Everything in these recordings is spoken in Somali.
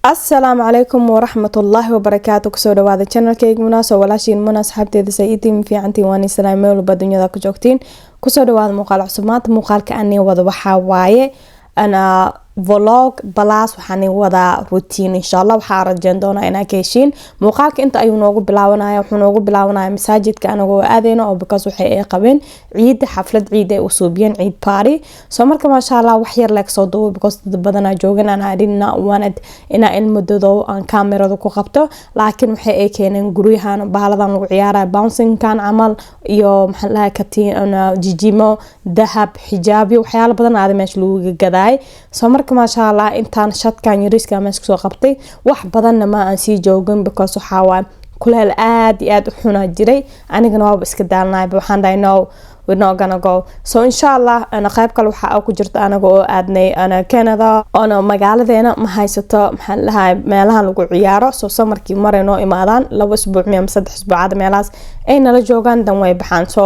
السلام عليكم ورحمة الله وبركاته. كسو دواada channelkayga Munaas oo walaashiin Munaas xabteeda sayidin fiicantii waan islaamay walba dunyada ku joogtiin. Kusoo dhawaada muuqaal cusub maanta muuqaalka aan wada waxa waaye ana vlog balaas waxaan wada routine inshallah waxaan rajayn doonaa inaan ka heshiin muuqaalka inta ayuu noogu bilaawanayaa wuxuu noogu bilaawanayaa masaajidka anagoo aadayna oo because waxay ay qabeen ciid xaflad ciid ay u suubiyeen ciid party soo marka ma sha Allah wax yar leeg soo duubay because dad badan joogan aan adina wanad ina ilmudado aan kaamirada ku qabto laakiin waxay ay keeneen guryahan baaladan lagu ciyaarayo bouncing kan amal iyo maxaa katiin ana jijimo dahab xijaab iyo waxyaalo badan aad meesha lagu gaday soo ما شاء الله intaan shadkan yariska ma isku soo qabtay wax badan ma aan sii joogin because waxa waa kuleel aad iyo aad u xuna jiray anigana waa iska daalnaay waxaan dhaynaa we're not gonna go so inshallah ana qayb kale waxa ku jirta anaga oo aadnay ana Canada ona magaaladeena ma haysato maxaa lahaay meelaha lagu ciyaaro soo samarkii marayno imaadaan 2 isbuuc ama 3 isbuucada meelaas ay nala joogan dan way baxaan so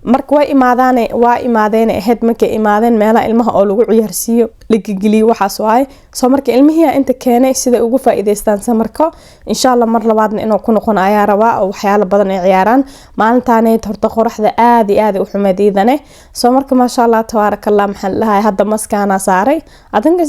marka way imaadeen ahead markay imaadeen meelaha ilmaha oo lagu ciyaarsiyo ligigiliyo waxaas waay soo marka ilmihiya inta keenay sida ugu faa'iideystaan samarka insha Allah mar labaadna inuu ku noqon ayaa rabaa oo waxyaalo badan ay ciyaaraan maalintaanay horta qoraxda aad iyo aad u xumeedidane soo marka ma sha Allah tabarakallah maxal lahaay hadda maskaana saaray adanka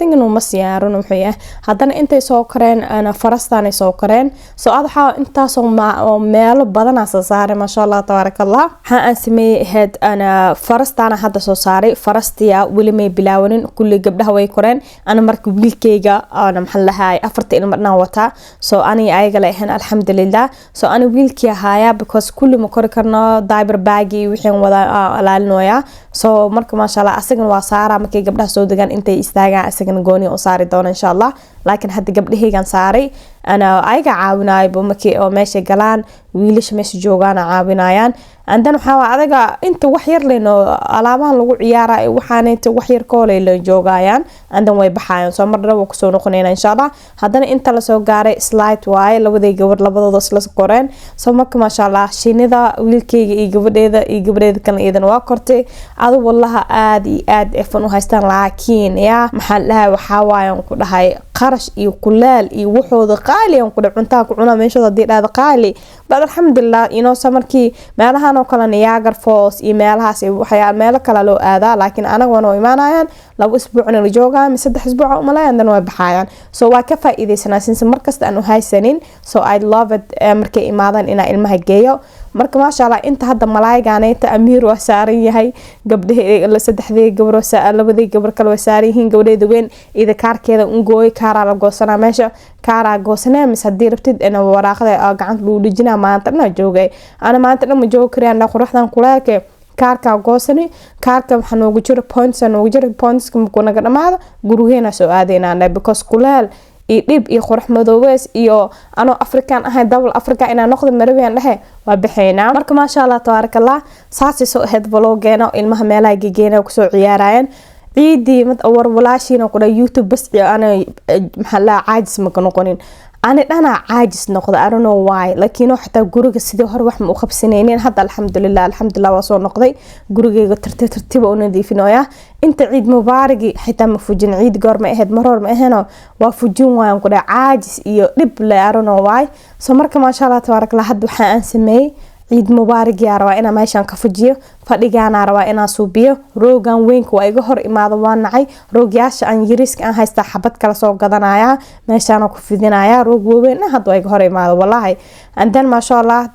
inuu mas yaaran wuxuu yahay hadana intay soo kareen ana farastaanay soo kareen soo adxa intaas oo meelo badan saaray ma sha Allah tabarakallah aan sameeyay head ana farastaana hadda soo saaray farastiya wali may bilaawanin kulli gabdhaha way koreen ana markii wiilkayga ana maxal lahaay afarta ilmo dhan wata soo ani ayaga leeyahay alxamdulillah soo ani wiilkii haaya because kulli ma kor karno diaper bagi wixii wada alaalnooya soo marka ma sha Allah asagana waa saara markay gabdhaha soo degan intay istaagaan asagana gooni oo saari doona insha Allah laakiin hadda gabdhahaygan saaray ana ayaga caawinaay markii oo meesha galaan wiilasha meesha joogaan caawinayaan andan waxa adaga inta wax yar leeno alaabahan lagu ciyaarayo waxaan inta wax yar koolay la joogayaan andan way baxayaan soo mar dhabo ku soo noqonayna insha Allah hadana inta la soo gaaray slide way labadooda isla qoreen soo marka ma sha Allah shinida wiilkayga iyo gabadheeda kan iidan waa kortay adu wallahi aad efan u haystaan laakiin ya maxaa lahaay waxa waayaan ku dhahay qarash iyo kuleel iyo waxooda qaali aan ku cuntaa ku cunaa meeshooda diidada qaali bad alxamdulillah samarkii meelahan oo kala Niagara Falls iyo meelahaas waxyaal meelo kala loo aadaa laakiin anaga wana imaanayaan 2 isbuucna la joogaan 3 isbuuc oo malaayaan way baxayaan so waa ka faa'iideysanaa since markasta aan u haysanin so I love it markay imaadaan ina ilmaha geeyo marka ma sha Allah inta hadda malaaygaanayta amiir waa saaran yahay gabdhaha la saddexdii gabar labadii gabar kale waa saaran yihiin gabdheeda weyn ida kaarkeeda ungooy kaara la goosanaa meesha kaara goosanaa mis hadii rabtid ina waraaqada gacanta lagu dhijinaa maanta dhan joogay ana maanta dhan ma joog karaan quruxdan kuleelkee kaarka goosani kaarka waxaan ugu jiro points ku naga dhamaada guruheena soo aadeenaa because kuleel iyo dib iyo qurux madoobees iyo ano African ahay double Africa ina noqdo marabiyaan dhahe waa bixinaa marka ma sha Allah tabarakallah saasi soo head vloggeena ilmaha meelaha gegeena ku soo ciyaarayaan ciidii mid awar walaashiina ku YouTube bas ana maxalla caajis ma noqonin أنا عاجز نقطة I don't know why لكنه حتى جورج سيده هر واحد مخبسينين هذا الحمد لله وصل نقضي جورج ترتيب ونضيف نويا أنت عيد مبارك حتى مفوجين عيد جار ما أهد مرور ما هنا وفوجون ويا كده عاجز يقلب لا I don't know why سمرك ما شاء الله تبارك الله حد وحنا نسميه عيد مبارك يا روا أنا ماشان كفجيه فديجانا روا أنا صوبيه روجان وينك وإجهر إماذا وانعي روجياش أن يريسك أن هيستا حبت كلا صوب قدنايا ماشان كفدينايا روج وين هاد وإجهر إماذا والله عندنا ما شاء الله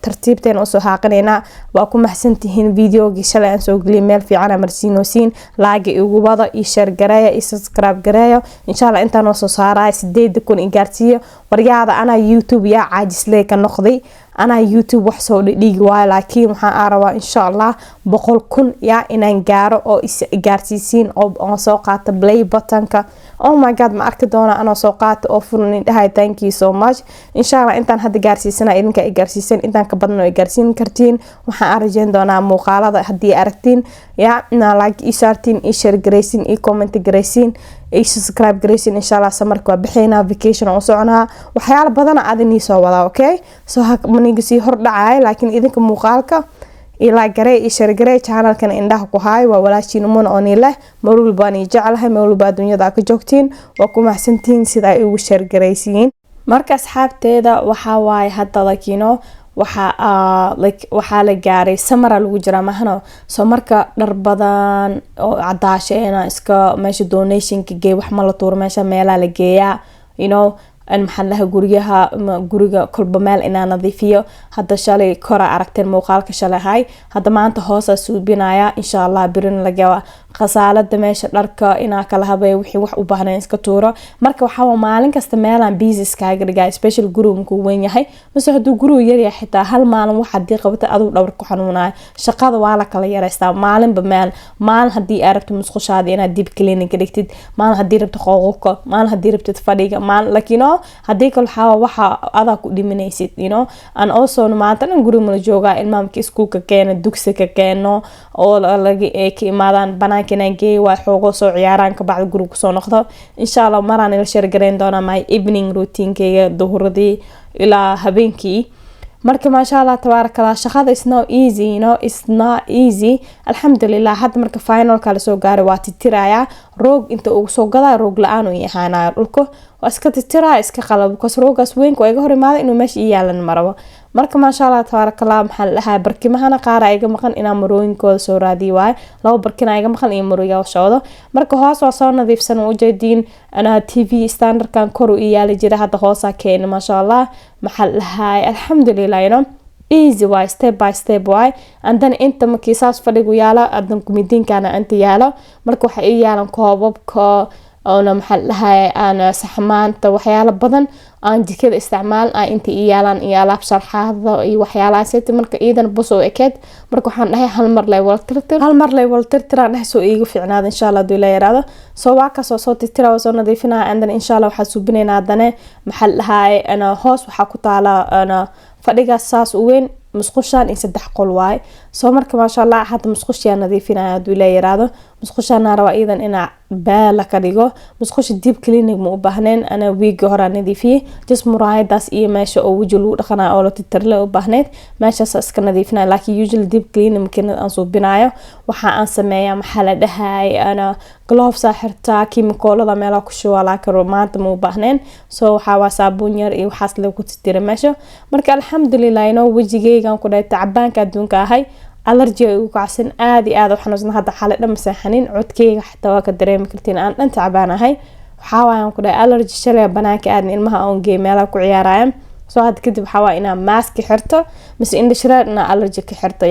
ترتيبتين أسوهاقنينا وأكون محسنتهين فيديو جيشلا أنسو جليميل في عنا مرسينوسين لاقي وبضا يشير جرايا يسبسكرايب جرايا إن شاء الله أنت نص صارا سديد تكون إنجارتيه ورجع أنا يوتيوب يا عاجز ليك النقضي أنا يوتيوب وحصل لي لكن محاروا إن شاء الله بقول كن يا إن جارو أو جارتيسين أو سوقات بلاي بطنك oh my god ما أركضونا أنا سوقات أوفرني هاي thank you so much إن شاء الله أنت هاد جارسيسنا إنك إجارسيسين أنت كبرنا إجارسين كرتين وحأرجين دونا مقالة هدي أركتين يا لايك إشارتين إشار جريسين إي كومنت جريسين إي سبسكرايب جريسين إن شاء الله سمرك وبحينا فيكيشن وصعنها وحيال بدنا عادني سوا أوكي سو هك منيجسي هرد عاي لكن إذا كمقالك ilaa garee iyo shargaree channelkan indhaha ku haay waa walaashiin Muna oo leh marul baan jecelahay meel walba dunyada ka joogtiin waa ku mahadsantiin sida ay ugu shargareysiin marka asxaabteeda waxa waay hadda lakiino waxa la gaaray samara lagu jira mahano soo marka dhar badan oo cadaasheena iska meesha donationka geey wax ma la tuuro meesha meela la geeyaa an maxallaha guriga kolba meel inaan nadiifiyo hadda shalay kora aragteen muuqaalka shalahay hadda maanta hoosa suubinaya insha Allah birin laga qasaalada meesha dharka inaa kala habay wixii wax u baahnaa iska tuuro marka waxa maalin kasta meelaan business kaaga dhigaa special group weyn yahay mise haduu group yar yahay xitaa hal maalin wax hadii qabta aduu dhawr ku xanuunaa shaqada waa la kala yareystaa maalinba maalin hadii aad rabto musqushaada inaad deep cleaning ka dhigtid maalin hadii rabto qoqolka maalin hadii rabto fadhiga maalin laakiin hadii kale waxa adaa ku dhimanaysid and also maanta guriga ma jooga ilmaamka iskuulka keena dugsiga keeno oo laga ka imaadaan banaankan geey waa xoogo soo ciyaaraan ka bacda guriga soo noqdo insha Allah maraan ila share gareyn doona my evening routine kayga duhuradii ilaa habeenkii marka ma sha Allah tabarakallah shaqada is not easy it's not easy alhamdulillah hadda marka final kala soo gaaray waa titiraya roog inta uu soo gadaa roog la'aan u yahaana dhulko waa iska titiraa iska qalab roogaas weyn oo iga hor imaaday inuu meesha yaalan marabo marka ma sha Allah tabarakallah maxal laha barkimahana qaar ay iga maqan inaan marooyinkooda soo raadiyo waay laba barkin ay iga maqan iyo marooyiga shaqado marka hoos waa soo nadiifsan u jeedin ana TV standardkan kor u yaali jira hadda hoosa keen ma sha Allah maxal laha alhamdulillah easy way step by step way and then inta markii saas fadhigu yaala adan kumidinkana inta yaalo marka waxa ay yaalan koobabka oo maxal lahay ana saxmaanta waxyaalo badan aan jikada isticmaal inta yaalan iyo alaab sharxaada iyo waxyaalahaas marka iidan bus oo ekeed marka waxaan dhahay hal mar lay wal tirtiraan soo iigu fiicnaad insha Allah duu la yiraahdo soo waa ka soo tirtiraa soo nadiifinaa and then insha Allah waxa suubinaynaa dane maxal lahay ana hoos waxa ku taala ana fadhiga saas u weyn musqushaan in 3 qol waay soo marka ma sha Allah hadda musqushiya nadiifinaya duu la yiraahdo musqushaana raba iidan ina baala ka dhigo musqusha deep cleaning ma u baahneen ana week hore nadiifiyay just muraayadaas iyo meesha oo waji lagu dhaqanayo oo la tirtirle u baahneed meeshaas iska nadiifinaa laakiin usually deep cleaning markii aan suubinayo waxa aan sameeyaa maxaa la dhahay ana gloves xirtaa chemicalada meelaha ku shuba laakiin maanta ma u baahneen soo waxa waa saabuun yar iyo waxaas lagu tirtiray meesha marka alhamdulillah wajigeygan ku dhaay tacabaanka adduunka ahay allergy ugu kacsan aad waxaan hadda xalay dhan masaxanin codkeyga xitaa waa ka dareemi kartiin aan dhan tacabaanahay waxa waayaan ku dhaay allergy shalay banaanka aad ilmaha aan geey meelaha ku ciyaarayaan soo had kadib waxa waa inaa mask xirto mise indhashareer ina allergy ka xirto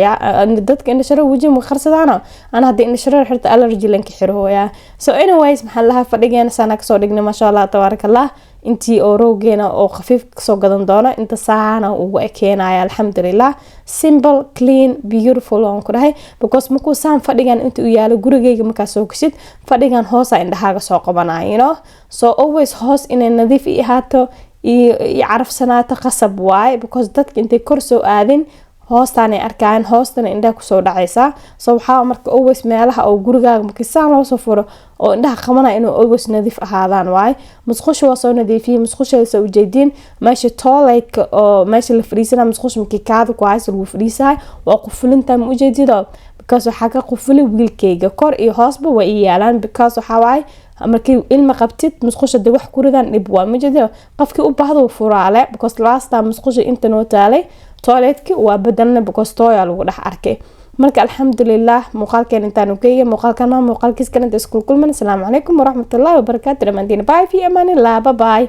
dadka indhashareer wajiga ma qarsadaan ana hadda indhashareer xirto allergy lanka xirooya so anyways maxaa laha fadhigeena sana ka soo dhignay ma sha Allah tabarakallah intii oo roogeena oo khafiif soo gadan doona inta saana ugu ekeenaya alhamdulillah simple clean beautiful on ku dhahay because markuu saan fadhigan inta uu yaalo gurigeyga marka soo gashid fadhigan hoos ay indhahaaga soo qabanaa so always hoos inay nadiif ahaato iyo carafsanaato qasab waay because dadka intay kor soo aadin hoostaan ay arkaan hoostana indhaha ku soo dhacaysa soo waxa marka always meelaha oo gurigaaga markii saan loo soo furo oo indhaha qabanaa inuu always nadiif ahaadaan waay musqusha waa soo nadiifiyay musqusha soo ujeedin meesha toilet oo meesha la fariisana musqusha markii kaada ku hayso lagu fariisahay waa qufulinta ma ujeedido because waxa ka qufulay wiilkeyga kor iyo hoosba way yaalaan because waxa waay markii ilma qabtid musqusha de wax ku ridaan dib waa ma jeedo qofkii u baahdo furaale because last time musqusha inta noo taalay toiletka waa badalna because tooya lagu dhax arkay marka alhamdulillah muuqaalkeen intaan ugeeyay muuqaalkiis kan inta isku kulman. Assalaamu calaykum waraxmatullaahi wabarakaatuh. Bye fi amaan illah. Bye bye.